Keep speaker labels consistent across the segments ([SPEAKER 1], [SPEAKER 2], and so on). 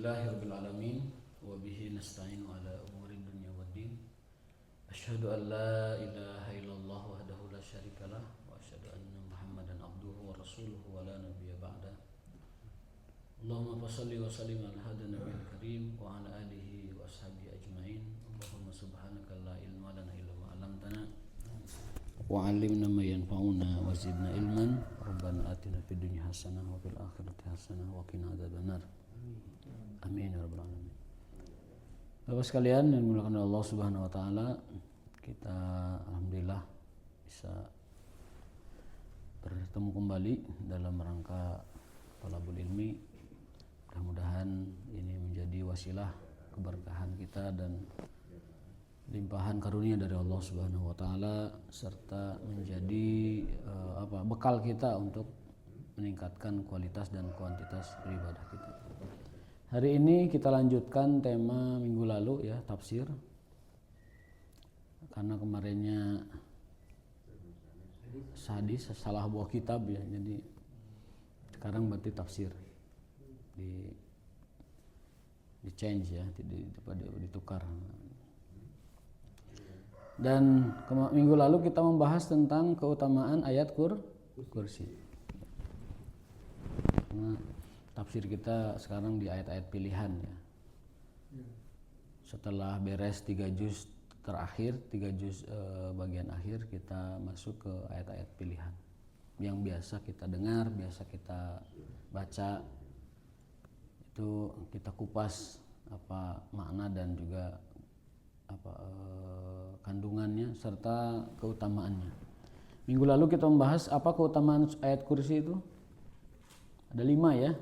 [SPEAKER 1] Alhamdulillahirabbil alamin wa bihi nasta'inu ala umuri dunya waddin. Asyhadu an la ilaha illallah wahdahu la syarikalah wa asyhadu anna Muhammadan abduhu wa rasuluhu wa la nabiyya ba'da. Allahumma shalli wa sallim ala hadha nabiyil karim wa ala alihi wa ashabihi ajmain. Allahumma subhanaka la ilma lana illa ma 'allamtana wa 'allimna ma yanfa'una wa zidna ilman. Rabbana atina fid dunya hasanah wa fil akhirati hasanah wa qina adzabannar. Amin ya rabbal alamin. Bapak sekalian yang dimuliakan oleh Allah Subhanahu wa taala, kita alhamdulillah bisa bertemu kembali dalam rangka thalabul ilmi. Mudah-mudahan ini menjadi wasilah keberkahan kita dan limpahan karunia dari Allah Subhanahu wa taala serta menjadi bekal kita untuk meningkatkan kualitas dan kuantitas beribadah kita. Hari ini kita lanjutkan tema minggu lalu ya, tafsir. Karena kemarinnya hadis salah buah kitab ya, jadi sekarang berarti tafsir di change ya, ditukar. Dan minggu lalu kita membahas tentang keutamaan ayat kursi. Karena tafsir kita sekarang di ayat-ayat pilihan ya. Setelah beres 3 juz terakhir, 3 juz bagian akhir, kita masuk ke ayat-ayat pilihan yang biasa kita dengar, biasa kita baca. Itu kita kupas apa makna dan juga kandungannya serta keutamaannya. Minggu lalu kita membahas apa keutamaan ayat kursi itu. Ada 5 ya.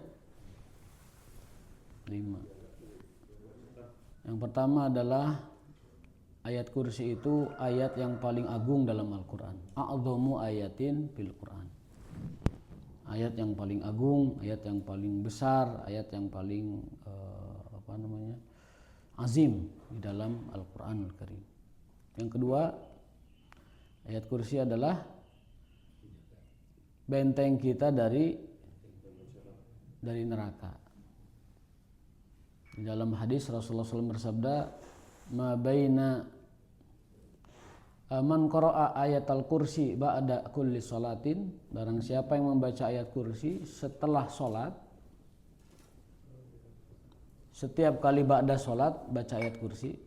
[SPEAKER 1] 5. Yang pertama adalah ayat kursi itu ayat yang paling agung dalam Al-Quran. A'dhamu ayatin fil Quran. Ayat yang paling agung, ayat yang paling besar, ayat yang paling azim di dalam Al-Quranul Karim. Yang kedua, ayat kursi adalah benteng kita dari neraka. Di dalam hadis Rasulullah SAW bersabda, ma baina man qara'a ayatal kursi ba'da kulli salatin, barang siapa yang membaca ayat kursi setelah salat, setiap kali ba'da salat baca ayat kursi,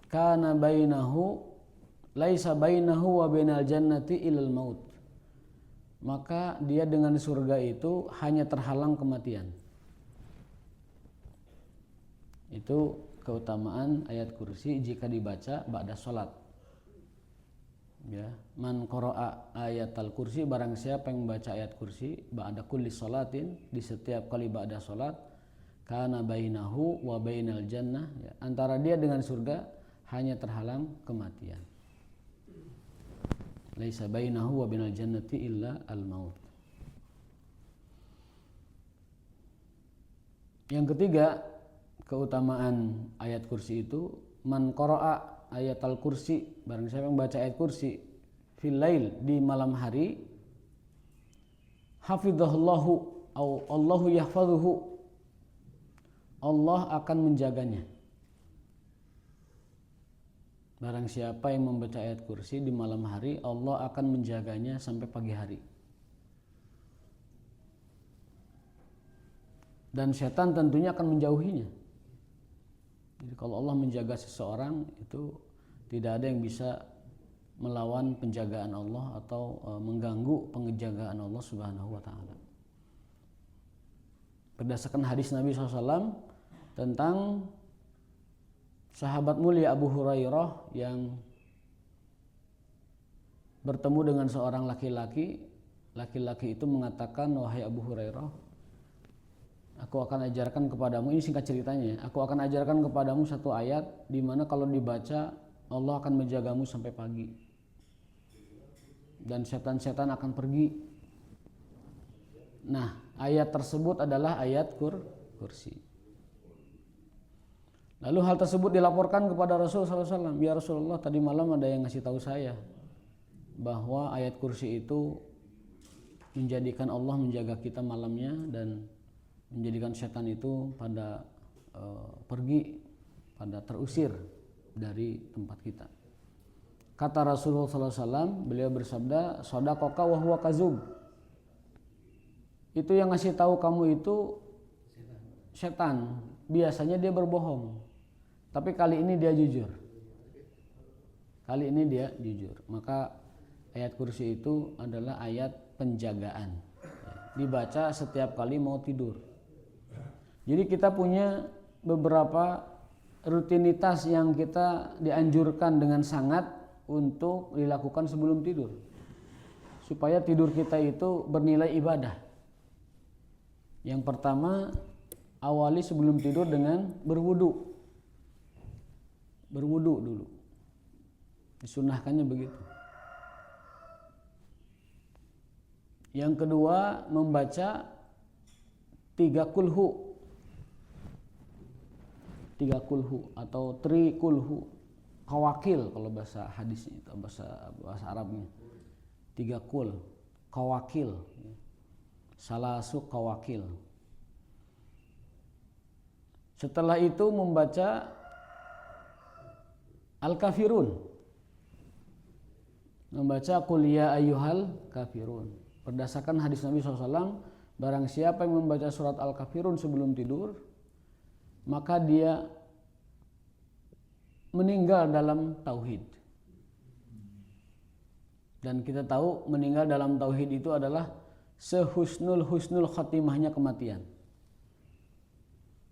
[SPEAKER 1] kana bainahu laisa bainahu wa bainal jannati ilal maut, maka dia dengan surga itu hanya terhalang kematian. Itu keutamaan ayat kursi jika dibaca ba'da salat. Ya, man qara'a ayatal kursi, barang siapa yang membaca ayat kursi ba'da kulli salatin, di setiap kali ba'da salat, kana bainahu wa bainal jannah, ya, antara dia dengan surga hanya terhalang kematian. Laisa bainahu wa bainal jannati illa al-maut. Yang ketiga, keutamaan ayat kursi itu, man qara'a ayatal kursi, barang siapa yang baca ayat kursi fil lail, di malam hari, hafidhahullahu au Allahu yahfazuhu, Allah akan menjaganya. Barang siapa yang membaca ayat kursi di malam hari, Allah akan menjaganya sampai pagi hari. Dan setan tentunya akan menjauhinya. Jadi kalau Allah menjaga seseorang, itu tidak ada yang bisa melawan penjagaan Allah atau mengganggu penjagaan Allah Subhanahu wa taala. Berdasarkan hadis Nabi SAW tentang sahabat mulia Abu Hurairah yang bertemu dengan seorang laki-laki. Laki-laki itu mengatakan, wahai Abu Hurairah, aku akan ajarkan kepadamu, ini singkat ceritanya, aku akan ajarkan kepadamu satu ayat di mana kalau dibaca Allah akan menjagamu sampai pagi dan setan-setan akan pergi. Nah, ayat tersebut adalah ayat kursi. Lalu hal tersebut dilaporkan kepada Rasulullah SAW. Ya Rasulullah, tadi malam ada yang ngasih tahu saya bahwa ayat kursi itu menjadikan Allah menjaga kita malamnya dan menjadikan setan itu pada pergi, pada terusir dari tempat kita. Kata Rasulullah SAW, beliau bersabda, "Shadaqaka wa huwa kazub." Itu yang ngasih tahu kamu itu setan. Biasanya dia berbohong, tapi kali ini dia jujur. Kali ini dia jujur. Maka ayat kursi itu adalah ayat penjagaan. Dibaca setiap kali mau tidur. Jadi kita punya beberapa rutinitas yang kita dianjurkan dengan sangat untuk dilakukan sebelum tidur, supaya tidur kita itu bernilai ibadah. Yang pertama, awali sebelum tidur dengan berwudu. Berwudu dulu. Disunahkannya begitu. Yang kedua, membaca 3 kulhu. 3 kulhu atau 3 kulhu. Kawakil kalau bahasa hadisnya itu, bahasa Arabnya. 3 kul, kawakil. Salasu kawakil. Setelah itu membaca Al-Kafirun. Membaca Qul ya ayyuhal kafirun. Berdasarkan hadis Nabi SAW, barang siapa yang membaca surat Al-Kafirun sebelum tidur, maka dia meninggal dalam tauhid. Dan kita tahu meninggal dalam tauhid itu adalah sehusnul khatimahnya kematian.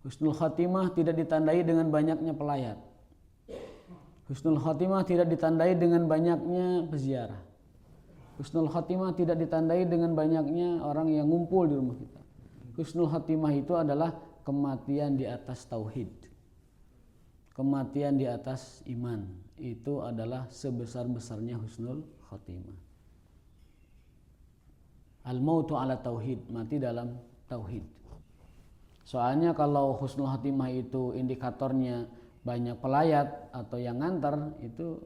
[SPEAKER 1] Husnul khatimah tidak ditandai dengan banyaknya pelayat. Husnul khatimah tidak ditandai dengan banyaknya peziarah. Husnul khatimah tidak ditandai dengan banyaknya orang yang ngumpul di rumah kita. Husnul khatimah itu adalah kematian di atas tauhid. Kematian di atas iman. Itu adalah sebesar-besarnya husnul khatimah. Al-mautu ala tauhid, mati dalam tauhid. Soalnya kalau husnul khatimah itu indikatornya banyak pelayat atau yang nganter, itu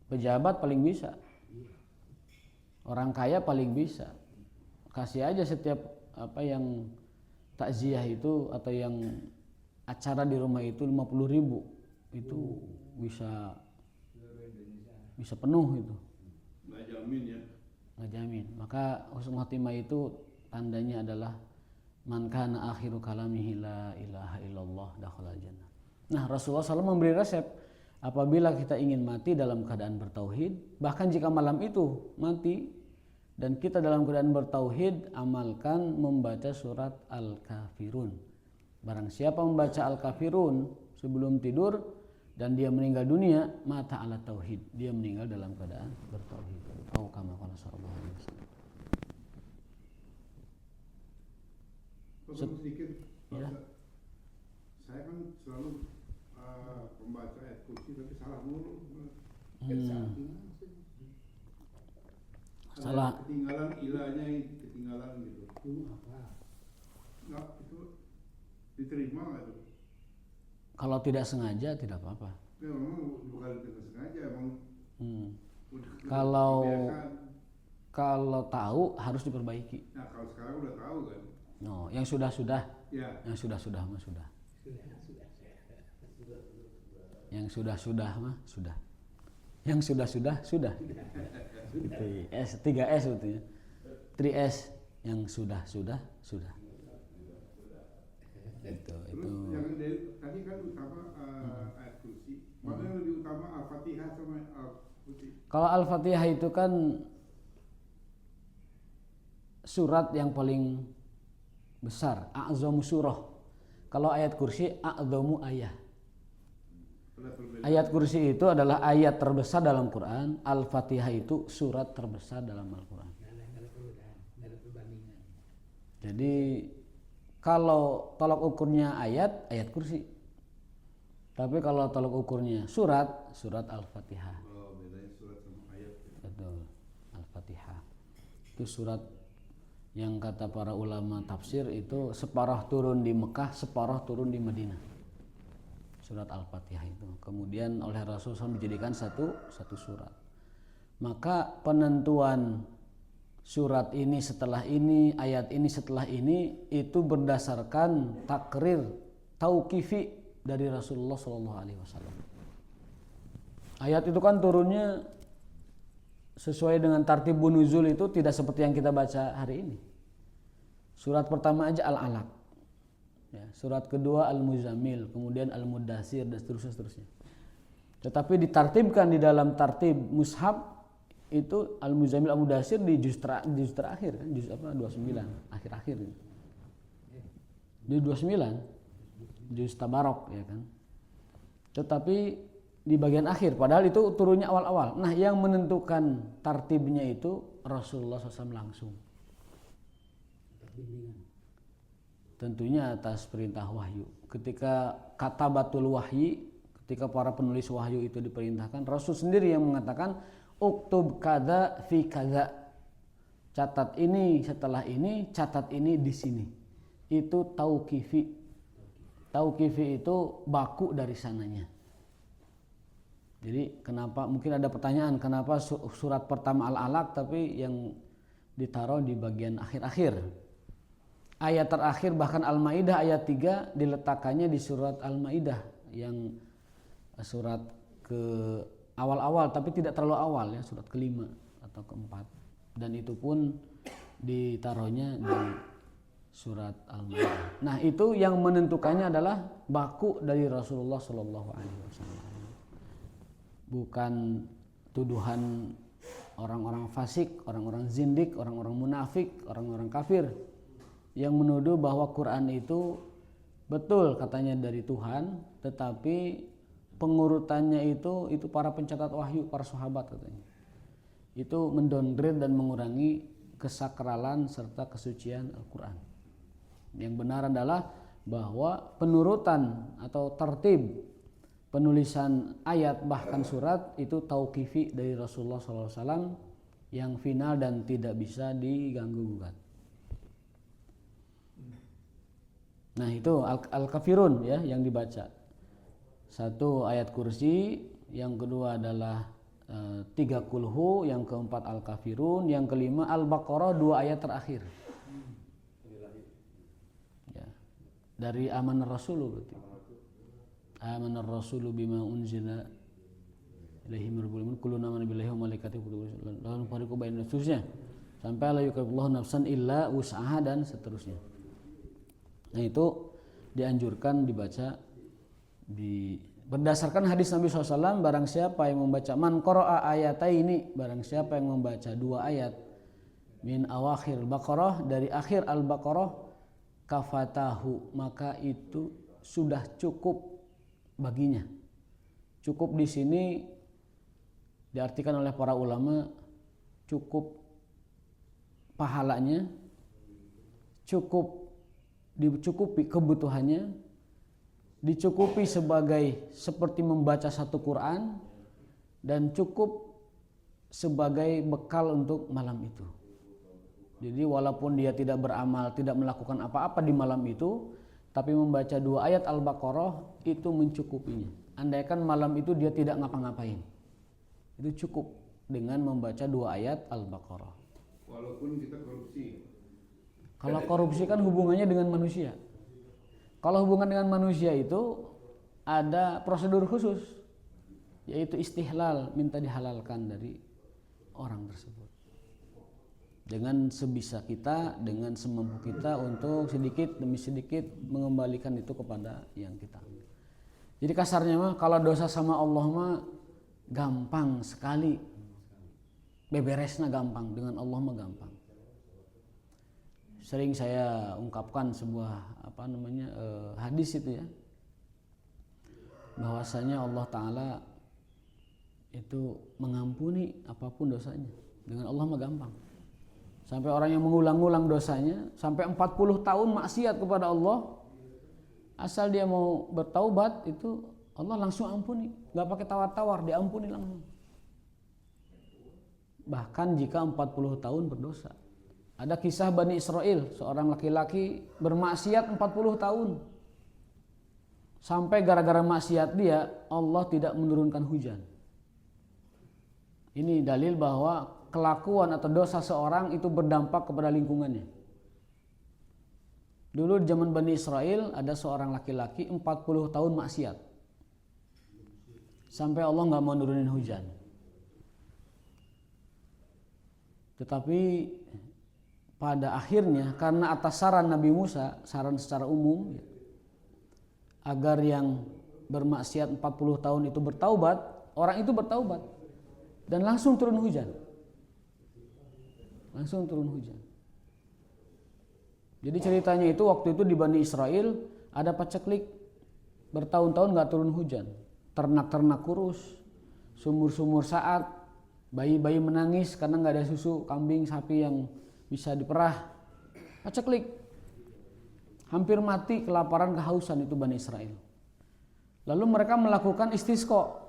[SPEAKER 1] pejabat paling bisa. Orang kaya paling bisa. Kasih aja setiap yang takziah itu atau yang acara di rumah itu 50.000, itu bisa penuh itu.
[SPEAKER 2] Nggak jamin ya.
[SPEAKER 1] Nggak jamin. Maka husnul khatimah itu tandanya adalah man kana akhiru kalamihi la ilaha illallah dakhala jannah. Nah, Rasulullah SAW memberi resep apabila kita ingin mati dalam keadaan bertauhid, bahkan jika malam itu mati dan kita dalam keadaan bertauhid, amalkan membaca surat Al-Kafirun. Barang siapa membaca Al-Kafirun sebelum tidur dan dia meninggal dunia, mata ala tauhid, dia meninggal dalam keadaan bertauhid. Atau kama qala sallallahu alaihi wasallam.
[SPEAKER 2] Sedikit,
[SPEAKER 1] ya.
[SPEAKER 2] Saya kan selalu pembaca ayat kursi tapi salah mulu.
[SPEAKER 1] Salah.
[SPEAKER 2] Ketinggalan ilahnya, ketinggalan gitu. Nggak, itu diterima nggak tuh?
[SPEAKER 1] Kalau tidak sengaja tidak apa-apa.
[SPEAKER 2] Ya memang bukan tidak sengaja, emang.
[SPEAKER 1] Kalau tahu harus diperbaiki.
[SPEAKER 2] Nah kalau sekarang udah tahu kan.
[SPEAKER 1] No, yang sudah-sudah.
[SPEAKER 2] Ya.
[SPEAKER 1] Yang sudah-sudah mah sudah. Yang sudah-sudah mah sudah. Yang sudah-sudah sudah. 3S itu ya. 3S yang sudah-sudah sudah. Itu.
[SPEAKER 2] Yang tadi kan utama ayat kursi. Mana yang lebih utama, Al-Fatihah sama Al-Kursi?
[SPEAKER 1] Kalau Al-Fatihah itu kan surat yang paling besar, a'zamu surah. Kalau ayat kursi, a'zamu ayah. Ayat kursi itu adalah ayat terbesar dalam Quran. Al-Fatihah itu surat terbesar dalam Al-Quran. Jadi kalau tolak ukurnya ayat kursi. Tapi kalau tolak ukurnya surat Al-Fatihah.
[SPEAKER 2] Oh, bedanya surat sama ayat.
[SPEAKER 1] Betul, Al-Fatihah. Itu surat yang kata para ulama tafsir itu separuh turun di Mekah, separuh turun di Madinah. Surat Al-Fatihah itu. Kemudian oleh Rasulullah SAW dijadikan satu surat. Maka penentuan surat ini setelah ini, ayat ini setelah ini, itu berdasarkan takrir tauqifi dari Rasulullah SAW. Ayat itu kan turunnya sesuai dengan tartibun nuzul, itu tidak seperti yang kita baca hari ini. Surat pertama aja Al-Alaq, ya, surat kedua Al-Muzammil, kemudian Al-Mudaththir dan seterusnya. Tetapi ditartibkan di dalam tartib mushaf itu Al-Muzammil, Al-Mudaththir di juz terakhir kan, juz 29 akhir-akhir. Di 29 juz Tabarok, ya kan. Tetapi di bagian akhir, padahal itu turunnya awal-awal. Nah, yang menentukan tartibnya itu Rasulullah SAW langsung. Tentunya atas perintah wahyu. Ketika katabatul wahyi, ketika para penulis wahyu itu diperintahkan, Rasul sendiri yang mengatakan uktub kadza fi kadza. Catat ini setelah ini, catat ini di sini. Itu tauqifi. Tauqifi itu baku dari sananya. Jadi kenapa, mungkin ada pertanyaan, kenapa surat pertama Al-Alaq tapi yang ditaruh di bagian akhir-akhir. Ayat terakhir bahkan Al-Maidah ayat 3 diletakkannya di surat Al-Maidah yang surat ke awal-awal, tapi tidak terlalu awal ya, surat kelima atau keempat. Dan itu pun ditaruhnya di surat Al-Maidah. Nah, itu yang menentukannya adalah baku dari Rasulullah SAW. Bukan tuduhan orang-orang fasik, orang-orang zindik, orang-orang munafik, orang-orang kafir yang menuduh bahwa Quran itu betul katanya dari Tuhan, tetapi pengurutannya itu para pencatat wahyu, para sahabat katanya. Itu mendowngrade dan mengurangi kesakralan serta kesucian Al-Quran. Yang benar adalah bahwa penurutan atau tertib penulisan ayat bahkan surat itu tauqifi dari Rasulullah SAW yang final dan tidak bisa diganggu-gugat. Nah, itu Al-Kafirun ya yang dibaca. Satu ayat kursi, yang kedua adalah 3 kulhu, yang keempat Al-Kafirun, yang kelima Al-Baqarah 2 ayat terakhir. Ya. Dari Amanar Rasul berarti. Amanar Rasulu bima unzila ilaihi min rabbil alamin kullun amana billahi wa malaikatihi wa nufariqu baina seterusnya sampai la yukallifullahu nafsan illa wus'aha dan seterusnya. Nah, itu dianjurkan dibaca berdasarkan hadis Nabi SAW. Barang siapa yang membaca man qara'a ayataini, barang siapa yang membaca 2 ayat min awakhir Baqarah, dari akhir Al-Baqarah, kafatahu, maka itu sudah cukup baginya. Cukup di sini diartikan oleh para ulama cukup pahalanya, cukup dicukupi kebutuhannya, dicukupi sebagai seperti membaca satu Quran, dan cukup sebagai bekal untuk malam itu. Jadi walaupun dia tidak beramal, tidak melakukan apa-apa di malam itu, tapi membaca 2 ayat Al-Baqarah itu mencukupinya. Andaikan malam itu dia tidak ngapa-ngapain, itu cukup dengan membaca 2 ayat Al-Baqarah.
[SPEAKER 2] Walaupun kita korupsi.
[SPEAKER 1] Kalau korupsi kan hubungannya dengan manusia. Kalau hubungan dengan manusia itu ada prosedur khusus, yaitu istihlal, minta dihalalkan dari orang tersebut. Dengan sebisa kita, dengan semampu kita untuk sedikit demi sedikit mengembalikan itu kepada yang kita ambil. Jadi kasarnya mah kalau dosa sama Allah mah gampang sekali, beberesnya gampang, dengan Allah mah gampang. Sering saya ungkapkan sebuah hadis itu ya, bahwasanya Allah Ta'ala itu mengampuni apapun dosanya, dengan Allah mah gampang. Sampai orang yang mengulang-ulang dosanya sampai 40 tahun maksiat kepada Allah, asal dia mau bertaubat itu Allah langsung ampuni, nggak pakai tawar-tawar, diampuni langsung. Bahkan jika 40 tahun berdosa. Ada kisah Bani Israel, seorang laki-laki bermaksiat 40 tahun. Sampai gara-gara maksiat dia, Allah tidak menurunkan hujan. Ini dalil bahwa kelakuan atau dosa seorang itu berdampak kepada lingkungannya. Dulu di zaman Bani Israel ada seorang laki-laki 40 tahun maksiat. Sampai Allah nggak mau nurunin hujan. Tetapi pada akhirnya karena atas saran Nabi Musa, saran secara umum, agar yang bermaksiat 40 tahun itu bertaubat, orang itu bertaubat. Dan langsung turun hujan. Langsung turun hujan. Jadi ceritanya itu waktu itu di Bani Israel ada paceklik, bertahun-tahun nggak turun hujan, ternak-ternak kurus, sumur-sumur saat, bayi-bayi menangis karena nggak ada susu kambing sapi yang bisa diperah, paceklik, hampir mati kelaparan kehausan itu Bani Israel. Lalu mereka melakukan istisqa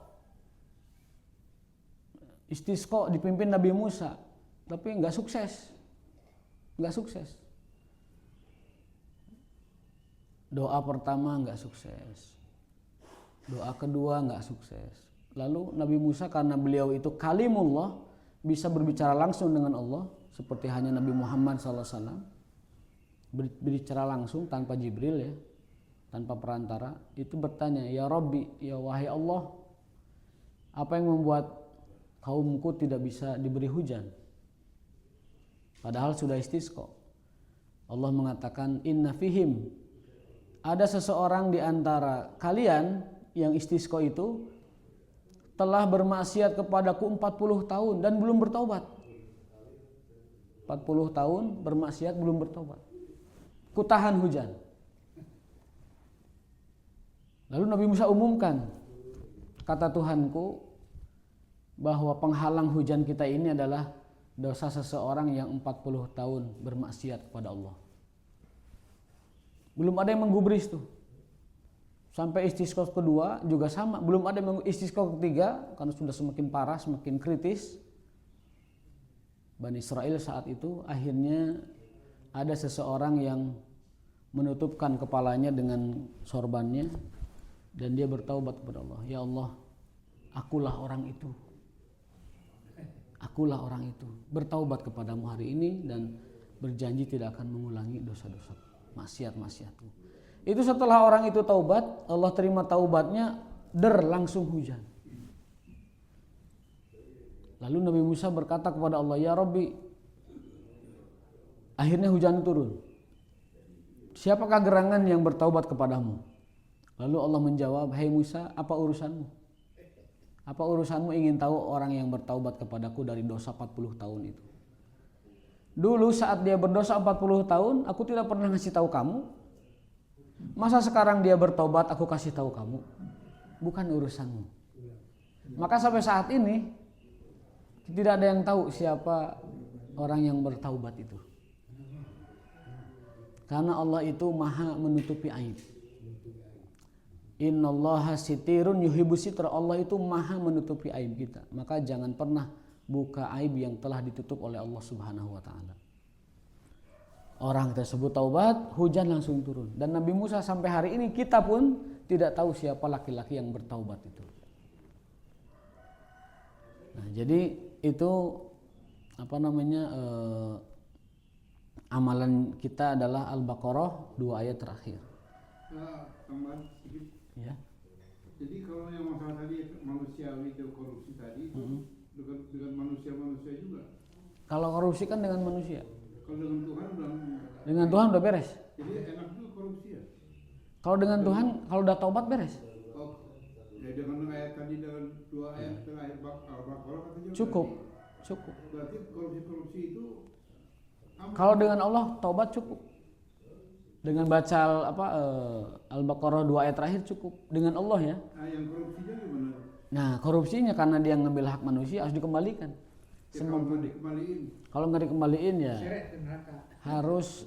[SPEAKER 1] dipimpin Nabi Musa, tapi nggak sukses. Doa pertama nggak sukses, doa kedua nggak sukses. Lalu Nabi Musa karena beliau itu kalimullah, bisa berbicara langsung dengan Allah seperti hanya Nabi Muhammad SAW, berbicara langsung tanpa Jibril ya, tanpa perantara. Itu bertanya, ya Rabbi, ya wahai Allah, apa yang membuat kaumku tidak bisa diberi hujan? Padahal sudah istisqa. Allah mengatakan, inna fihim, ada seseorang di antara kalian yang istisqa itu telah bermaksiat kepadaku 40 tahun dan belum bertaubat. 40 tahun bermaksiat belum bertaubat. Kutahan hujan. Lalu Nabi Musa umumkan, kata Tuhanku, bahwa penghalang hujan kita ini adalah dosa seseorang yang 40 tahun bermaksiat kepada Allah. Belum ada yang menggubris tuh. Sampai istisqa kedua juga sama, belum ada yang istisqa ketiga karena sudah semakin parah, semakin kritis. Bani Israel saat itu akhirnya ada seseorang yang menutupkan kepalanya dengan sorbannya dan dia bertaubat kepada Allah. Ya Allah, akulah orang itu. Akulah orang itu. Bertaubat kepadamu hari ini dan berjanji tidak akan mengulangi dosa-dosa maksiat-maksiatku. Itu setelah orang itu taubat, Allah terima taubatnya, langsung hujan. Lalu Nabi Musa berkata kepada Allah, ya Rabbi, akhirnya hujan turun. Siapakah gerangan yang bertaubat kepadamu? Lalu Allah menjawab, hai Musa, apa urusanmu? Apa urusanmu ingin tahu orang yang bertaubat kepadaku dari dosa 40 tahun itu? Dulu saat dia berdosa 40 tahun, aku tidak pernah ngasih tahu kamu. Masa sekarang dia bertobat, aku kasih tahu kamu? Bukan urusanmu. Maka sampai saat ini tidak ada yang tahu siapa orang yang bertaubat itu. Karena Allah itu maha menutupi aib. Innallaha sitirun yuhibbus sitra. Allah itu maha menutupi aib kita. Maka jangan pernah buka aib yang telah ditutup oleh Allah Subhanahu wa taala. Orang tersebut taubat, hujan langsung turun. Dan Nabi Musa sampai hari ini kita pun tidak tahu siapa laki-laki yang bertaubat itu. Nah, jadi itu amalan kita adalah Al-Baqarah 2 ayat terakhir.
[SPEAKER 2] Tambahan sedikit.
[SPEAKER 1] Ya.
[SPEAKER 2] Jadi kalau yang masalah tadi manusiawi itu korupsi tadi itu dengan manusia juga.
[SPEAKER 1] Kalau korupsi kan dengan manusia.
[SPEAKER 2] Kalau dengan Tuhan udah.
[SPEAKER 1] Dengan Tuhan udah beres.
[SPEAKER 2] Jadi enak juga korupsi ya.
[SPEAKER 1] Kalau dengan Tuhan, kalau udah taubat beres.
[SPEAKER 2] Oh, ya dengan ayat tadi dengan 2 ayat terakhir Al-Baqarah katanya.
[SPEAKER 1] Cukup.
[SPEAKER 2] Berarti korupsi itu.
[SPEAKER 1] Kalau dengan Allah taubat cukup. Dengan baca Al-Baqarah 2 ayat terakhir cukup. Dengan Allah ya.
[SPEAKER 2] Nah, yang korupsinya gimana?
[SPEAKER 1] Nah, korupsinya karena dia ngambil hak manusia harus dikembalikan.
[SPEAKER 2] Ya, kalau nggak dikembaliin.
[SPEAKER 1] Kalau nggak dikembaliin ya harus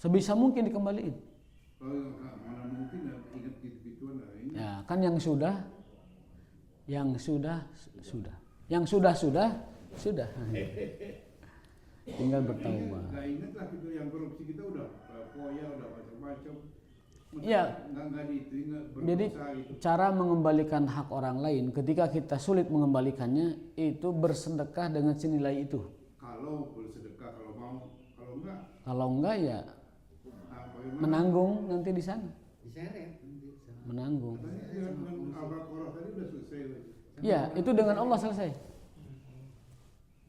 [SPEAKER 1] sebisa mungkin dikembaliin.
[SPEAKER 2] Kalau mana mungkin ingat gitu-gituan lah ini.
[SPEAKER 1] Ya, kan yang sudah. Tinggal bertaubat.
[SPEAKER 2] Nggak ingat lah gitu yang korupsi kita udah foya udah macam-macam.
[SPEAKER 1] Ya, jadi cara mengembalikan hak orang lain ketika kita sulit mengembalikannya itu bersedekah dengan senilai itu.
[SPEAKER 2] Kalau bersedekah, kalau mau, kalau enggak.
[SPEAKER 1] Kalau enggak ya menanggung nanti di sana. Menanggung.
[SPEAKER 2] Dengan Al-Baqarah tadi udah selesai.
[SPEAKER 1] Ya, itu dengan Allah selesai.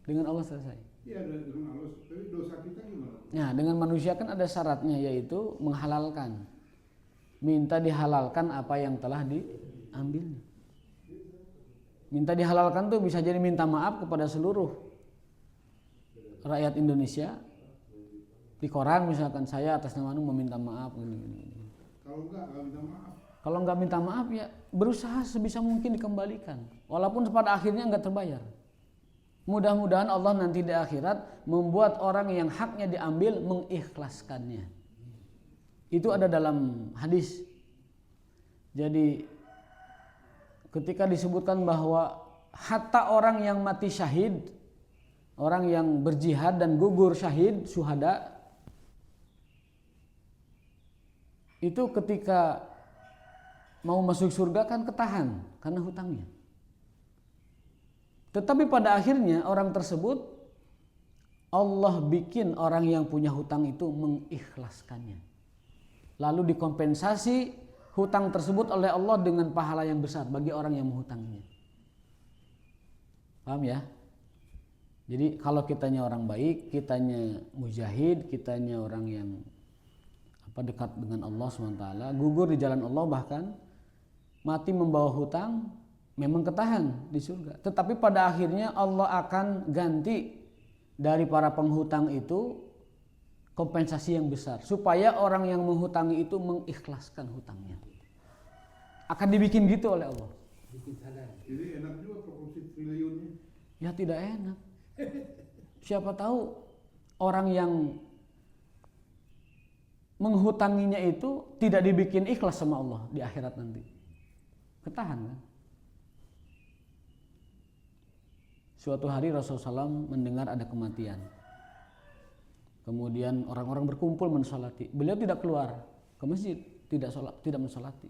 [SPEAKER 1] Dengan Allah selesai.
[SPEAKER 2] Iya, dengan Allah. Tapi dosa kita gimana?
[SPEAKER 1] Nah, dengan manusia kan ada syaratnya yaitu menghalalkan. Minta dihalalkan apa yang telah diambil. Minta dihalalkan tuh bisa jadi minta maaf kepada seluruh rakyat Indonesia. Di koran misalkan saya atas nama meminta maaf gini.
[SPEAKER 2] Kalau enggak minta maaf.
[SPEAKER 1] Kalau enggak minta maaf ya berusaha sebisa mungkin dikembalikan. Walaupun pada akhirnya enggak terbayar. Mudah-mudahan Allah nanti di akhirat membuat orang yang haknya diambil mengikhlaskannya. Itu ada dalam hadis. Jadi ketika disebutkan bahwa hatta orang yang mati syahid, orang yang berjihad dan gugur syahid, syuhada, itu ketika mau masuk surga kan ketahan karena hutangnya. Tetapi pada akhirnya orang tersebut Allah bikin orang yang punya hutang itu mengikhlaskannya. Lalu dikompensasi hutang tersebut oleh Allah dengan pahala yang besar bagi orang yang menghutanginya. Paham ya? Jadi kalau kitanya orang baik, kitanya mujahid, kitanya orang yang dekat dengan Allah SWT, gugur di jalan Allah, bahkan mati membawa hutang, memang ketahan di surga. Tetapi pada akhirnya Allah akan ganti dari para penghutang itu kompensasi yang besar supaya orang yang menghutangi itu mengikhlaskan hutangnya. Akan dibikin gitu oleh Allah.
[SPEAKER 2] Jadi enak juga proporsi triliunnya.
[SPEAKER 1] Ya tidak enak. Siapa tahu orang yang menghutanginya itu tidak dibikin ikhlas sama Allah di akhirat nanti. Ketahan kan? Suatu hari Rasulullah SAW mendengar ada kematian. Kemudian orang-orang berkumpul mensolati. Beliau tidak keluar ke masjid, tidak mensolati.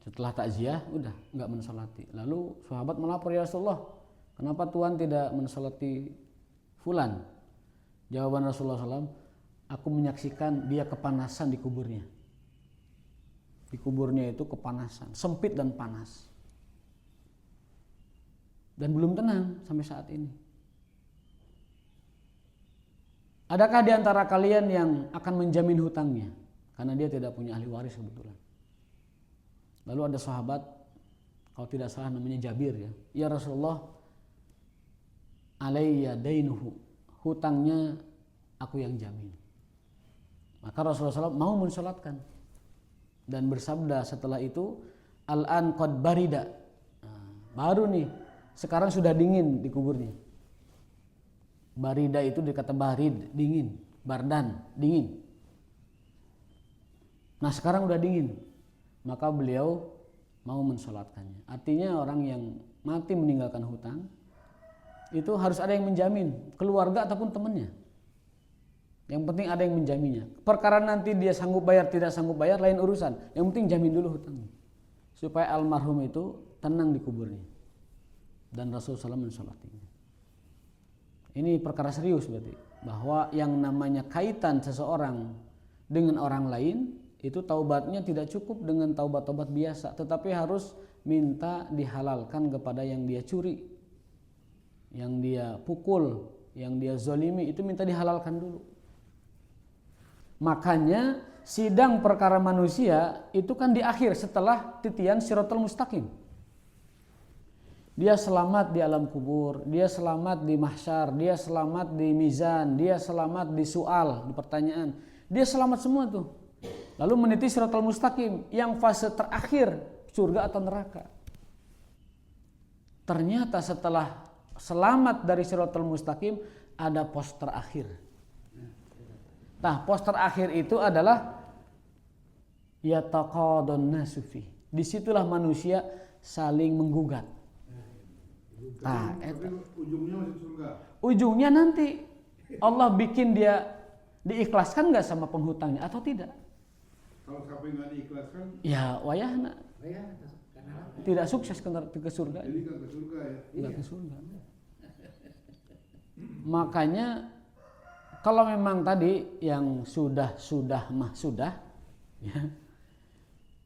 [SPEAKER 1] Setelah takziah, udah nggak mensolati. Lalu sahabat melapor, ya Rasulullah, kenapa Tuhan tidak mensolati fulan? Jawaban Rasulullah SAW, aku menyaksikan dia kepanasan di kuburnya. Di kuburnya itu kepanasan, sempit dan panas. Dan belum tenang sampai saat ini. Adakah di antara kalian yang akan menjamin hutangnya? Karena dia tidak punya ahli waris kebetulan. Lalu ada sahabat, kalau tidak salah namanya Jabir ya. Ya Rasulullah, alayya dainuhu, hutangnya aku yang jamin. Maka Rasulullah SAW mau mensolatkan dan bersabda setelah itu, al-an qad barida. Baru nih, sekarang sudah dingin di kuburnya. Barida itu dikata barid, dingin, bardan, dingin. Nah sekarang udah dingin, maka beliau mau mensolatkannya. Artinya orang yang mati meninggalkan hutang itu harus ada yang menjamin, keluarga ataupun temannya. Yang penting ada yang menjaminnya. Perkara nanti dia sanggup bayar tidak sanggup bayar lain urusan. Yang penting jamin dulu hutangnya supaya almarhum itu tenang di kuburnya. Dan Rasulullah SAW mensolatinya. Ini perkara serius berarti, bahwa yang namanya kaitan seseorang dengan orang lain itu taubatnya tidak cukup dengan taubat-taubat biasa, tetapi harus minta dihalalkan kepada yang dia curi, yang dia pukul, yang dia zolimi, itu minta dihalalkan dulu. Makanya sidang perkara manusia itu kan di akhir setelah titian Shiratal Mustaqim. Dia selamat di alam kubur, dia selamat di mahsyar, dia selamat di mizan, dia selamat di soal, di pertanyaan. Dia selamat semua tuh. Lalu meniti Shiratal Mustaqim yang fase terakhir, surga atau neraka. Ternyata setelah selamat dari Shiratal Mustaqim ada pos terakhir. Nah, pos terakhir itu adalah yataqadun nasu fi. Disitulah manusia saling menggugat. Nah,
[SPEAKER 2] ujungnya masuk surga.
[SPEAKER 1] Ujungnya nanti Allah bikin dia Diikhlaskan nggak sama penghutangnya atau tidak?
[SPEAKER 2] Kalau sampai nggak diikhlaskan,
[SPEAKER 1] Ya wayahna tidak sukses ke surga.
[SPEAKER 2] jadi nggak ke surga ya.
[SPEAKER 1] Nggak ke surga. Makanya kalau memang tadi yang sudah mah sudah, ya,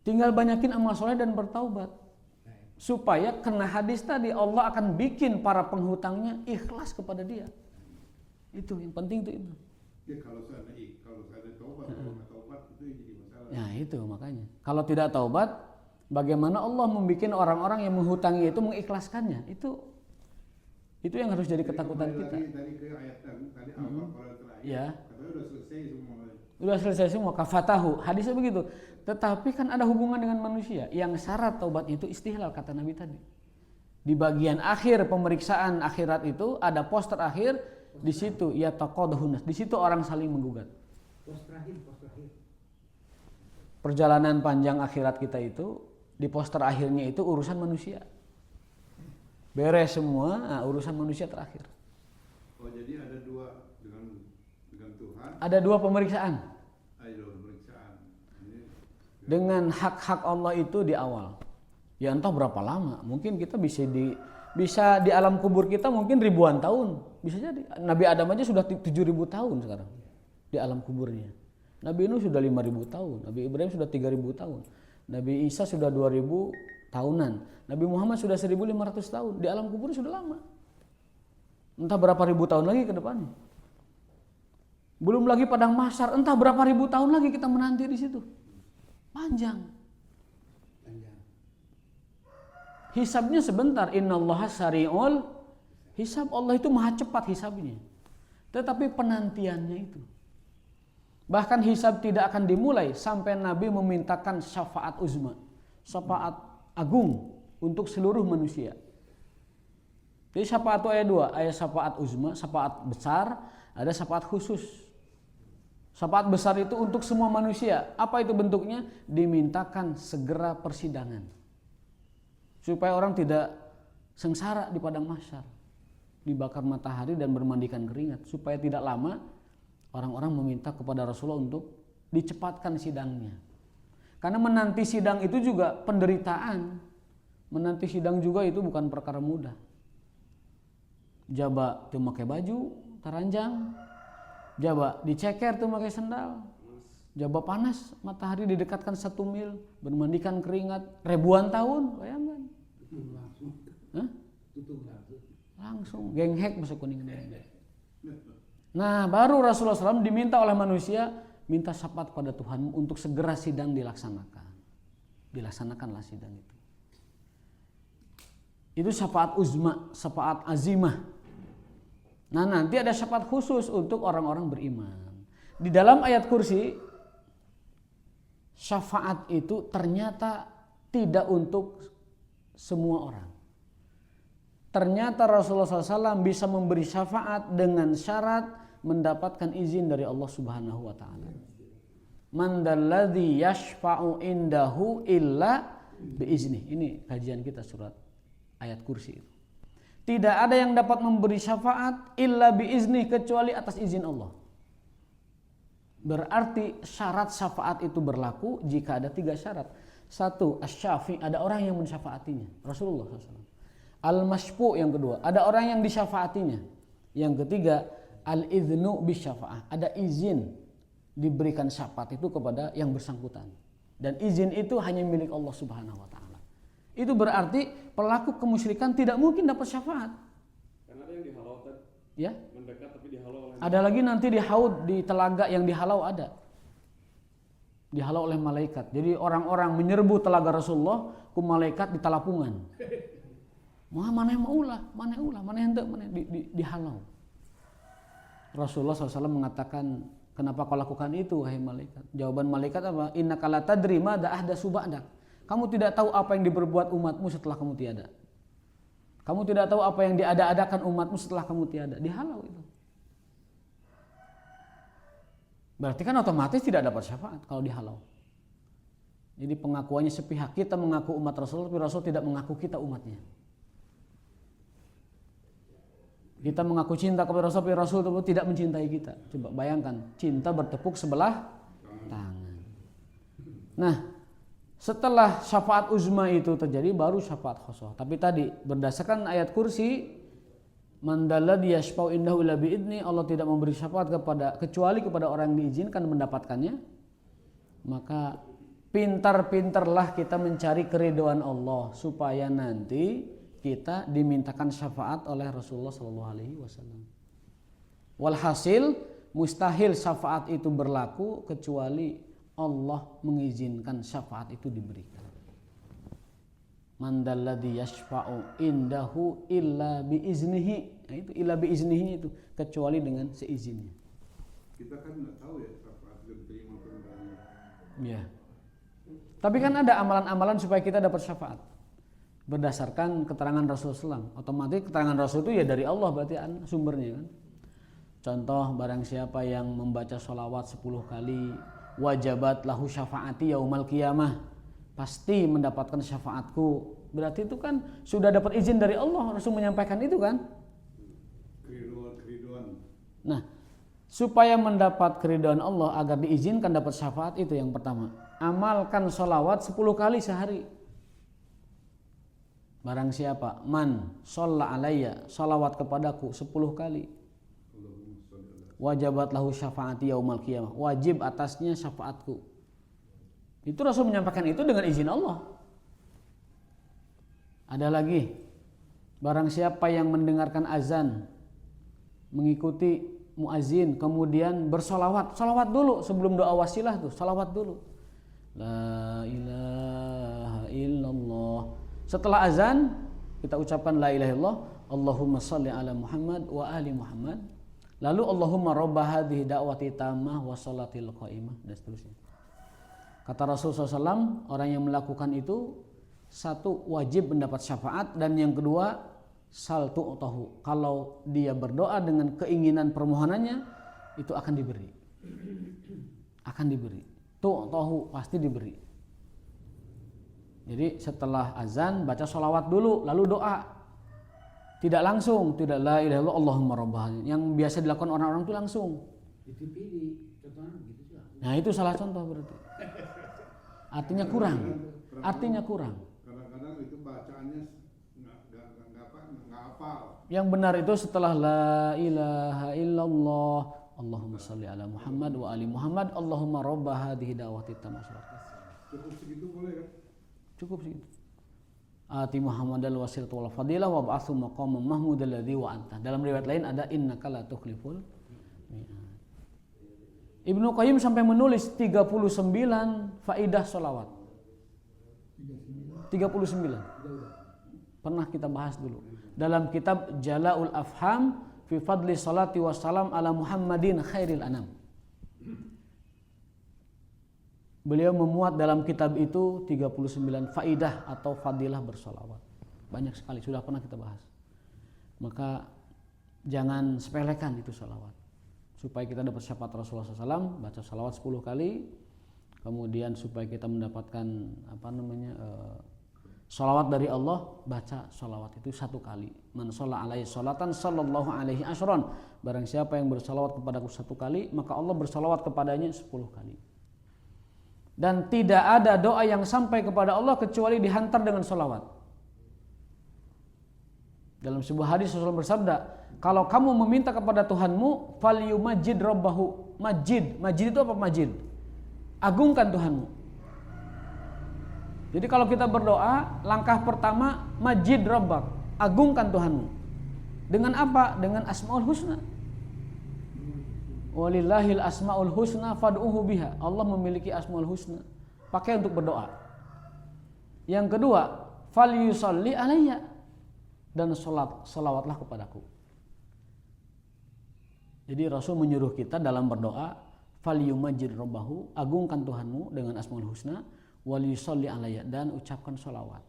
[SPEAKER 1] tinggal banyakin amal soleh dan bertaubat. Supaya kena hadis tadi Allah akan bikin para penghutangnya ikhlas kepada dia. Itu yang penting tuh itu.
[SPEAKER 2] Ya kalau saya taubat, kalau nggak taubat itu yang jadi masalah.
[SPEAKER 1] Ya itu makanya. Kalau tidak taubat, bagaimana Allah membuat orang-orang yang menghutangi itu mengikhlaskannya? Itu yang harus jadi ketakutan kita.
[SPEAKER 2] Tadi ke ayat tadi awal terakhir.
[SPEAKER 1] Ya.
[SPEAKER 2] Katanya udah selesai semua.
[SPEAKER 1] Udah selesai semua, kafatahu. Hadisnya begitu. Tetapi kan ada hubungan dengan manusia. Yang syarat taubatnya itu istihlal kata Nabi tadi. Di bagian akhir pemeriksaan akhirat itu ada pos terakhir. Di situ ya taqadahunas. Di situ orang saling menggugat.
[SPEAKER 3] Pos terakhir.
[SPEAKER 1] Perjalanan panjang akhirat kita itu di pos terakhirnya itu urusan manusia. Beres semua, nah, urusan manusia terakhir.
[SPEAKER 2] Oh jadi ada dua dengan Tuhan.
[SPEAKER 1] Ada dua pemeriksaan.
[SPEAKER 2] Ada dua pemeriksaan.
[SPEAKER 1] Dengan hak-hak Allah itu di awal. Ya entah berapa lama. Mungkin kita bisa di alam kubur kita mungkin ribuan tahun. Bisa jadi. Nabi Adam aja sudah 7.000 tahun sekarang di alam kuburnya. Nabi Nuh sudah 5.000 tahun. Nabi Ibrahim sudah 3.000 tahun. Nabi Isa sudah 2.000 tahunan. Nabi Muhammad sudah 1.500 tahun. Di alam kubur sudah lama. Entah berapa ribu tahun lagi ke depannya. Belum lagi padang mahsyar, entah berapa ribu tahun lagi kita menanti di situ. Panjang. Hisabnya sebentar. Innallaha sari'ul hisab. Allah itu maha cepat hisabnya. Tetapi penantiannya itu. Bahkan hisab tidak akan dimulai sampai Nabi memintakan syafaat uzma. Syafaat agung untuk seluruh manusia. Jadi syafaat itu ada 2. Ada syafaat uzma, syafaat besar. Ada syafaat khusus. Syafaat besar itu untuk semua manusia. Apa itu bentuknya? Dimintakan segera persidangan. Supaya orang tidak sengsara di padang mahsyar. Dibakar matahari dan bermandikan keringat. Supaya tidak lama orang-orang meminta kepada Rasulullah untuk dicepatkan sidangnya. Karena menanti sidang itu juga penderitaan. Menanti sidang juga itu bukan perkara mudah. Jaba tuh pakai baju taranjang. Jaba diceker tuh pakai sendal. Jaba panas, matahari didekatkan 1 mil, bermandikan keringat ribuan tahun, bayangkan. Langsung genghek bahasa kuning. Nah, baru Rasulullah SAW diminta oleh manusia minta syafaat pada Tuhan untuk segera sidang dilaksanakan. Dilaksanakanlah sidang itu. Itu syafaat uzma, syafaat azimah. Nah, nanti ada syafaat khusus untuk orang-orang beriman. Di dalam ayat kursi, syafaat itu ternyata tidak untuk semua orang. Ternyata Rasulullah SAW bisa memberi syafaat dengan syarat mendapatkan izin dari Allah Subhanahu wa taala. Man dalladzi yashfa'u indahu illa biizni. Ini kajian kita surat ayat kursi itu. Tidak ada yang dapat memberi syafaat illa biizni kecuali atas izin Allah. Berarti syarat syafaat itu berlaku jika ada 3 syarat. 1, asy-syafi', ada orang yang mensyafaatinya, Rasulullah SAW. Al-masyfu' yang kedua, ada orang yang disyafaatinya. Yang ketiga, al-idznu bisyafa'ah, ada izin diberikan syafaat itu kepada yang bersangkutan. Dan izin itu hanya milik Allah Subhanahu wa taala. Itu berarti pelaku kemusyrikan tidak mungkin dapat syafaat.
[SPEAKER 4] Karena ada yang dihalau tadi.
[SPEAKER 1] Ya?
[SPEAKER 4] Mendekat tapi dihalau oleh.
[SPEAKER 1] Ada lagi nanti di haud, di telaga yang dihalau ada. Dihalau oleh malaikat. Jadi orang-orang menyerbu telaga Rasulullah ku malaikat di talapungan. Mana yang maulah, mana yang hendak, mana dihalau. Rasulullah SAW mengatakan, kenapa kau lakukan itu wahai malaikat? Jawaban malaikat apa? Innaka la tadri ma ahdatsu ba'dak. Kamu tidak tahu apa yang diperbuat umatmu setelah kamu tiada. Kamu tidak tahu apa yang diada-adakan umatmu setelah kamu tiada. Dihalau itu. Berarti kan otomatis tidak dapat syafaat kalau dihalau. Jadi pengakuannya sepihak. Kita mengaku umat Rasul, tapi Rasul tidak mengaku kita umatnya. Kita mengaku cinta kepada Rasul, tapi Rasul itu tidak mencintai kita. Coba bayangkan, cinta bertepuk sebelah tangan. Nah, setelah syafaat uzma itu terjadi, baru syafaat khosoh. Tapi tadi berdasarkan ayat kursi, man dalladzi yashfa'u indahu illa bi'idzni, Allah tidak memberi syafaat kecuali kepada orang yang diizinkan mendapatkannya. Maka pintar-pintarlah kita mencari keridhaan Allah supaya nanti kita dimintakan syafaat oleh Rasulullah SAW. Walhasil mustahil syafaat itu berlaku kecuali Allah mengizinkan syafaat itu diberikan. Man dalladzi yashfa'u indahu illa biiznihi. Nah, itu illa biiznihi itu kecuali dengan seizinnya.
[SPEAKER 2] Kita kan nggak tahu ya syafaat diterima atau enggaknya.
[SPEAKER 1] Ya. Tapi kan ada amalan-amalan supaya kita dapat syafaat. Berdasarkan keterangan Rasulullah SAW. Otomatis keterangan Rasul itu ya dari Allah berarti sumbernya kan. Contoh, barang siapa yang membaca sholawat 10 kali, wajabat lahu syafaati yaumal qiyamah, pasti mendapatkan syafaatku. Berarti itu kan sudah dapat izin dari Allah. Rasul menyampaikan itu kan.
[SPEAKER 2] Keriduan.
[SPEAKER 1] Nah, supaya mendapat keridhaan Allah agar diizinkan dapat syafaat, itu yang pertama. Amalkan sholawat 10 kali sehari. Barang siapa man shalla alayya, sholawat kepadaku 10 kali, wajabat lahu syafaati yaumal qiyamah, wajib atasnya syafaatku. Itu Rasul menyampaikan itu dengan izin Allah. Ada lagi, barang siapa yang mendengarkan azan, mengikuti muazin, kemudian bersolawat, solawat dulu sebelum doa wasilah tuh, solawat dulu. La ilaha illallah. Setelah azan kita ucapkan la ilaha illallah, Allahumma shalli ala Muhammad wa ali Muhammad. Lalu Allahumma robba hadhihi da'wati tammah wa sholatil qaimah, dan seterusnya. Kata Rasulullah SAW, orang yang melakukan itu, satu, wajib mendapat syafaat, dan yang kedua, sal tu'tahu, kalau dia berdoa dengan keinginan permohonannya, itu akan diberi. Akan diberi. Tu'tahu, pasti diberi. Jadi setelah azan baca sholawat dulu, lalu doa. Tidak langsung, tidak la ilaha illallah Allahumma rabbah. Yang biasa dilakukan orang-orang itu langsung.
[SPEAKER 3] Itu pilih, contohnya gitu sih.
[SPEAKER 1] Nah, itu salah contoh berarti. Artinya kurang. Artinya kurang.
[SPEAKER 2] Kadang-kadang itu bacaannya nggak hafal.
[SPEAKER 1] Yang benar itu setelah la ilaha illallah Allahumma shalli ala Muhammad wa ali Muhammad Allahumma rabbah hadhihi da'wati tammah.
[SPEAKER 2] Cukup segitu boleh kan?
[SPEAKER 1] Cukup segitu. Ati Muhammad al-wasilata wal fadilah wa ba'athu maqamam mahmud alladhi wa'anta. Dalam riwayat lain ada innaka la tukhliful mi'ad. Ibnu Qayyim sampai menulis 39 faidah sholawat. 39. Pernah kita bahas dulu dalam kitab Jala'ul Afham fi fadli salati wassalam ala Muhammadin khairil anam. Beliau memuat dalam kitab itu 39 faidah atau fadilah bersolawat. Banyak sekali, sudah pernah kita bahas. Maka jangan sepelekan itu solawat. Supaya kita dapat syafaat Rasulullah SAW, baca solawat 10 kali. Kemudian supaya kita mendapatkan solawat dari Allah, baca solawat itu 1 kali. Man sholla alaihi sholatan sallallahu alaihi asyran. Barang siapa yang bersolawat kepadaku 1 kali, maka Allah bersolawat kepadanya 10 kali. Dan tidak ada doa yang sampai kepada Allah kecuali dihantar dengan sholawat. Dalam sebuah hadis Rasulullah bersabda, kalau kamu meminta kepada Tuhanmu, falyumajjid rabbahu. Majid itu apa majid? Agungkan Tuhanmu. Jadi kalau kita berdoa, langkah pertama majid rabbak, agungkan Tuhanmu. Dengan apa? Dengan asmaul husna. Walillahil asmaul husna fad'uhu biha. Allah memiliki asmaul husna. Pakai untuk berdoa. Yang kedua, falyusalli alayya, dan salawatlah kepadaku. Jadi Rasul menyuruh kita dalam berdoa, falyumajjid rabbahu, agungkan Tuhanmu dengan asmaul husna, walyusalli alayya, dan ucapkan salawat.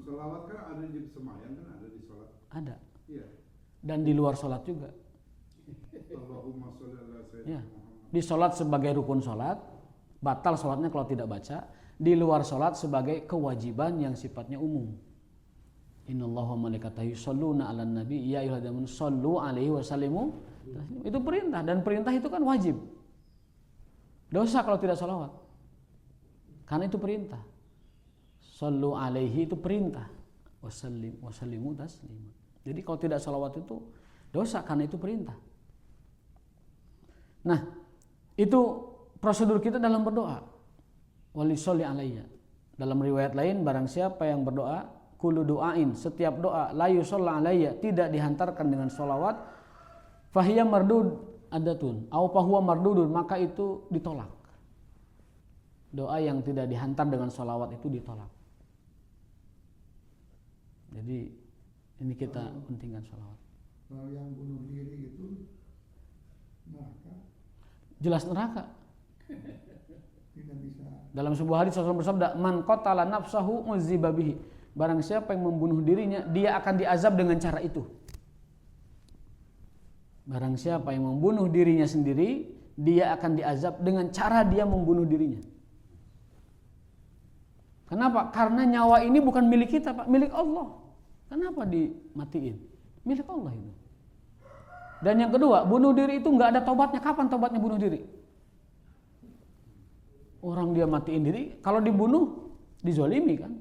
[SPEAKER 2] Salawat kan ada di sembahyang, kan ada di salat.
[SPEAKER 1] Ada.
[SPEAKER 2] Iya.
[SPEAKER 1] Dan di luar salat juga.
[SPEAKER 2] Allahumma sholli ala sayyidina
[SPEAKER 1] Ya.
[SPEAKER 2] Muhammad.
[SPEAKER 1] Di salat sebagai rukun salat, batal salatnya kalau tidak baca. Di luar salat sebagai kewajiban yang sifatnya umum. Innallaha wa malaikatahu yusholluna 'alan nabi ya ayyuhalladzina amanu shollu 'alaihi wa sallimu taslima. Itu perintah, dan perintah itu kan wajib. Dosa kalau tidak sholawat. Karena itu perintah. Shollu 'alaihi itu perintah. Wa sallimu taslima. Jadi kalau tidak sholawat itu dosa karena itu perintah. Nah, itu prosedur kita dalam berdoa. Wali sholli alayya. Dalam riwayat lain, barang siapa yang berdoa, kullu du'ain, setiap doa, la yusholla alayya, tidak dihantarkan dengan sholawat, fahiya mardud adatun, au fahuwa mardudun, maka itu ditolak. Doa yang tidak dihantar dengan sholawat itu ditolak. Jadi ini kita pentingkan sholawat.
[SPEAKER 2] Kalau yang bunuh diri itu neraka.
[SPEAKER 1] Jelas neraka.
[SPEAKER 2] Tidak bisa.
[SPEAKER 1] Dalam sebuah hadis Rasulullah bersabda, man qatala nafsahu uziba bihi. Barang siapa yang membunuh dirinya, dia akan diazab dengan cara itu. Barang siapa yang membunuh dirinya sendiri, dia akan diazab dengan cara dia membunuh dirinya. Kenapa? Karena nyawa ini bukan milik kita, Pak, milik Allah. Kenapa dimatiin? Milik Allah itu. Dan yang kedua, bunuh diri itu nggak ada tobatnya. Kapan tobatnya bunuh diri? Orang dia matiin diri, kalau dibunuh dizolimi kan?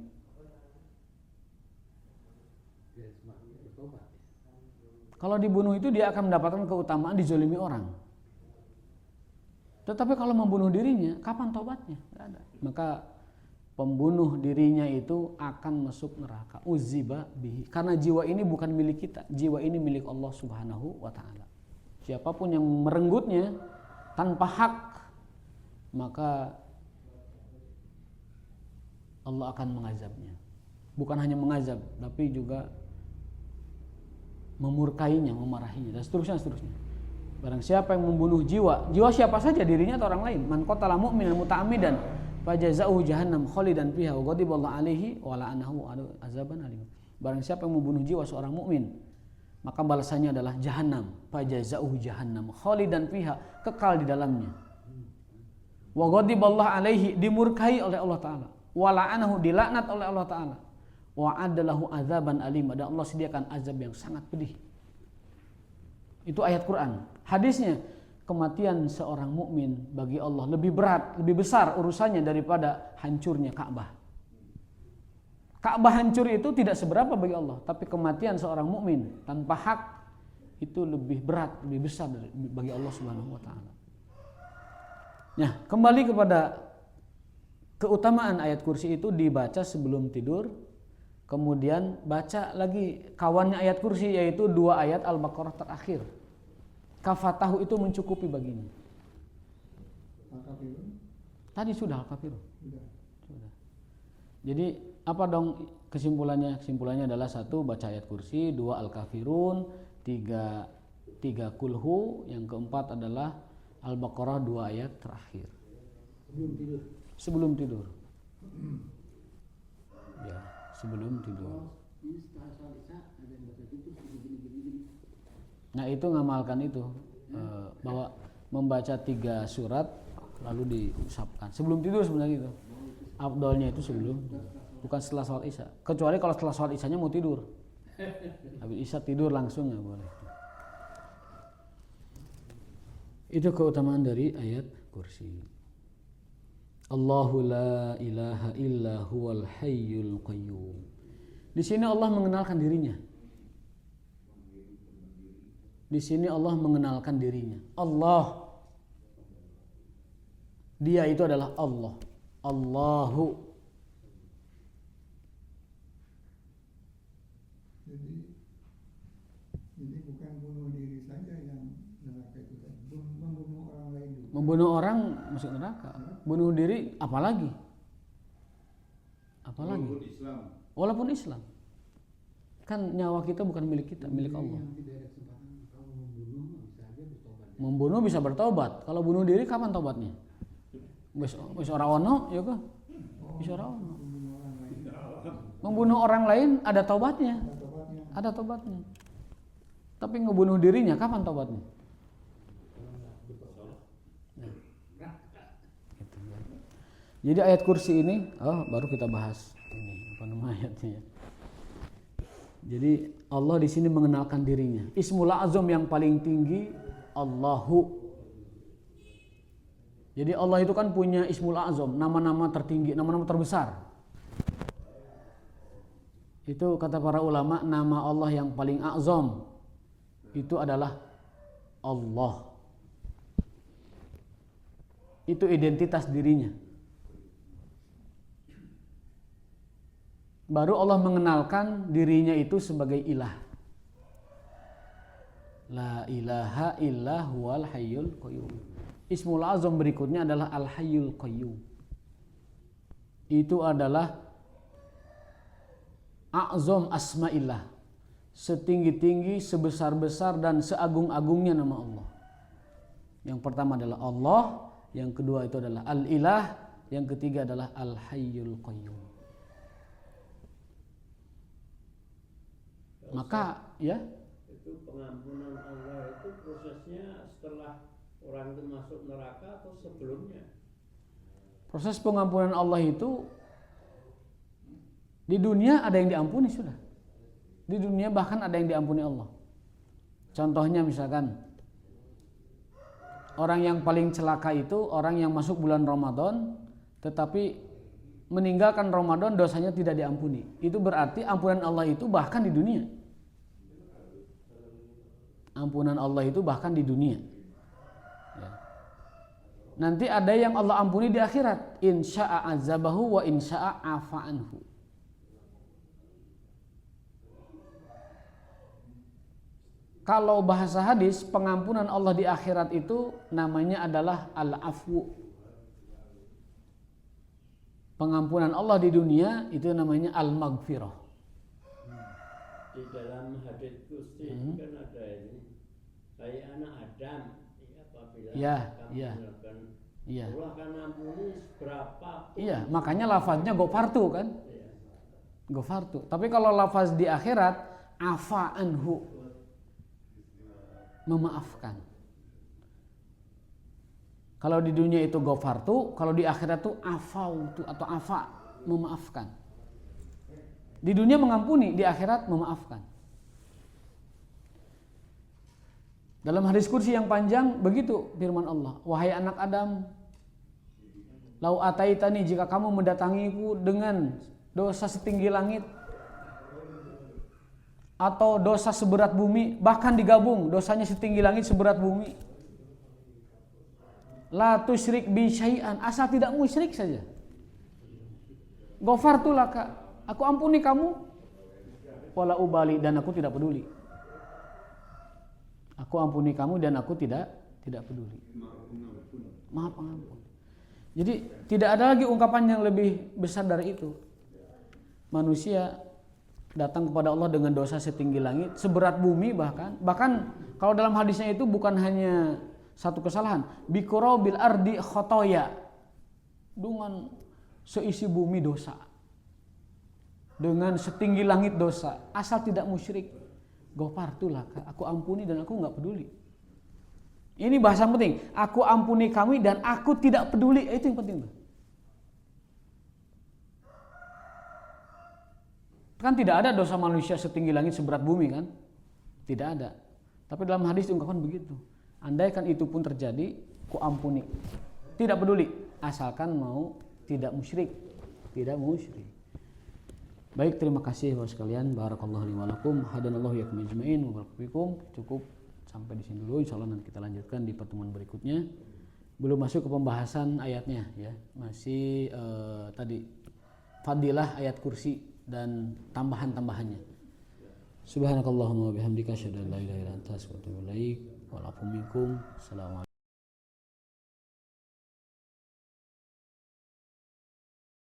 [SPEAKER 1] Kalau dibunuh itu dia akan mendapatkan keutamaan dizolimi orang. Tetapi kalau membunuh dirinya, kapan tobatnya? Nggak ada. Maka pembunuh dirinya itu akan masuk neraka. Uziba bihi. Karena jiwa ini bukan milik kita, jiwa ini milik Allah Subhanahu wa taala. Siapapun yang merenggutnya tanpa hak, maka Allah akan mengazabnya. Bukan hanya mengazab, tapi juga memurkainya, memarahinya, dan seterusnya. Barang siapa yang membunuh jiwa siapa saja, dirinya atau orang lain, man qatala mu'minan muta'ammidan fajaza'uhu jahannam khalidan fiha wa ghadiballahu alaihi wa la'anahu azaban alim. Barang siapa yang membunuh jiwa seorang mukmin, maka balasannya adalah jahanam, fajaza'uhu jahannam khalidan fiha, kekal di dalamnya. Wa ghadiballahu alaihi, dimurkai oleh Allah taala. Wa la'anahu, dilaknat oleh Allah taala. Wa adalahu azaban alim, dan Allah sediakan azab yang sangat pedih. Itu ayat Quran. Hadisnya, kematian seorang mukmin bagi Allah lebih berat, lebih besar urusannya daripada hancurnya Ka'bah. Ka'bah hancur itu tidak seberapa bagi Allah, tapi kematian seorang mukmin tanpa hak itu lebih berat, lebih besar bagi Allah Subhanahu wa taala. Nah, kembali kepada keutamaan ayat kursi itu, dibaca sebelum tidur, kemudian baca lagi kawannya ayat kursi, yaitu 2 ayat Al-Baqarah terakhir. Kafatahu itu mencukupi baginya.
[SPEAKER 2] Al-Kafirun?
[SPEAKER 1] Tadi sudah Al-Kafirun.
[SPEAKER 2] Sudah.
[SPEAKER 1] Jadi apa dong kesimpulannya? Kesimpulannya adalah 1 baca ayat kursi, 2 Al-Kafirun, 3 kulhu, yang keempat adalah Al-Baqarah 2 ayat terakhir. Sebelum tidur. Ya, sebelum tidur. Nah, itu ngamalkan itu, bahwa membaca 3 surat lalu diusapkan sebelum tidur. Sebenarnya itu afdolnya itu sebelum, bukan setelah sholat isya. Kecuali kalau setelah sholat isyanya mau tidur, habis isya tidur langsung nggak boleh. Itu keutamaan dari ayat kursi. Allahu la ilaha illa huwal hayyul qayyum. Di sini Allah mengenalkan dirinya. Di sini Allah mengenalkan dirinya. Allah. Dia itu adalah Allah. Allahu.
[SPEAKER 2] Jadi bukan bunuh diri saja yang neraka itu, membunuh orang lain juga.
[SPEAKER 1] Membunuh orang masuk neraka. Bunuh diri apalagi? Apalagi? Walaupun Islam. Kan nyawa kita bukan milik kita, milik Allah. Membunuh bisa bertobat. Kalau bunuh diri kapan tobatnya? Wis ora ono, ya kok? Wis ora ono. Membunuh orang lain ada tobatnya. Ada tobatnya. Tapi ngebunuh dirinya kapan tobatnya? Jadi ayat kursi ini, baru kita bahas ini apa nama ayatnya. Jadi Allah di sini mengenalkan dirinya. Ismul Azam yang paling tinggi Allahu. Jadi Allah itu kan punya Ismul Azam, nama-nama tertinggi, nama-nama terbesar. Itu kata para ulama, nama Allah yang paling azam itu adalah Allah. Itu identitas dirinya. Baru Allah mengenalkan dirinya itu sebagai ilah. La ilaha illa huwal hayyul qayyum. Ismul Azam berikutnya adalah Al-Hayyul Qayyum. Itu adalah A'zam Asma'illah. Setinggi-tinggi, sebesar-besar dan seagung-agungnya nama Allah. Yang pertama adalah Allah, yang kedua itu adalah Al-Ilah, yang ketiga adalah Al-Hayyul Qayyum. Maka ya,
[SPEAKER 5] itu pengampunan Allah itu prosesnya setelah orang itu masuk neraka atau sebelumnya?
[SPEAKER 1] proses pengampunan Allah itu di dunia ada yang diampuni sudah. Di dunia bahkan ada yang diampuni Allah. Contohnya misalkan orang yang paling celaka itu orang yang masuk bulan Ramadan tetapi meninggalkan Ramadan dosanya tidak diampuni. Itu berarti ampunan Allah itu bahkan di dunia. Ampunan Allah itu bahkan di dunia. Ya. Nanti ada yang Allah ampuni di akhirat. Insya'a azabahu wa insya'a afa'anhu. Kalau bahasa hadis, pengampunan Allah di akhirat itu namanya adalah al-afwu. Pengampunan Allah di dunia itu namanya al-maghfirah.
[SPEAKER 5] Di dalam hadits qudsi kan ada ini, hai anak Adam, apabila kamu melakukan Allah akan ampuni seberapa pun.
[SPEAKER 1] Iya, makanya lafaznya gofartu kan? Gofartu. Tapi kalau lafaz di akhirat afa anhu, memaafkan. Kalau di dunia itu gofartu, kalau di akhirat itu afautu atau afa, memaafkan. Di dunia mengampuni, di akhirat memaafkan. Dalam hadis qudsi yang panjang begitu firman Allah, wahai anak Adam, lau ataitani, jika kamu mendatangiku dengan dosa setinggi langit atau dosa seberat bumi, bahkan digabung dosanya setinggi langit seberat bumi, la tusyrik bi syai'an, asal tidak musyrik saja, ghafartu laka, aku ampuni kamu, wala ubali, dan aku tidak peduli. Aku ampuni kamu dan aku tidak peduli. Maaf pengampun. Jadi tidak ada lagi ungkapan yang lebih besar dari itu. Manusia datang kepada Allah dengan dosa setinggi langit, seberat bumi, bahkan kalau dalam hadisnya itu bukan hanya satu kesalahan, biqurabil ardi khotoya, dengan seisi bumi dosa, dengan setinggi langit dosa, asal tidak musyrik, ghafartu laka, aku ampuni dan aku nggak peduli. Ini bahasa penting, aku ampuni kami dan aku tidak peduli, itu yang penting. Kan tidak ada dosa manusia setinggi langit seberat bumi kan? Tidak ada. Tapi dalam hadis diungkapkan begitu. Andaikan itu pun terjadi, ku ampuni. Tidak peduli, asalkan mau tidak musyrik. Tidak musyrik. Baik, terima kasih Bapak sekalian. Barakallahu li wa lakum. Hadanallahu yakum ajmain wa barakallahu. Cukup sampai di sini dulu. Insyaallah nanti kita lanjutkan di pertemuan berikutnya. Belum masuk ke pembahasan ayatnya ya. Masih tadi fadilah ayat kursi dan tambahan-tambahannya. Subhanakallahumma wa bihamdika asyhadu an la ilaha illa anta astaghfiruka wa atubu ilaik. Wa lakum minkum. Assalamualaikum.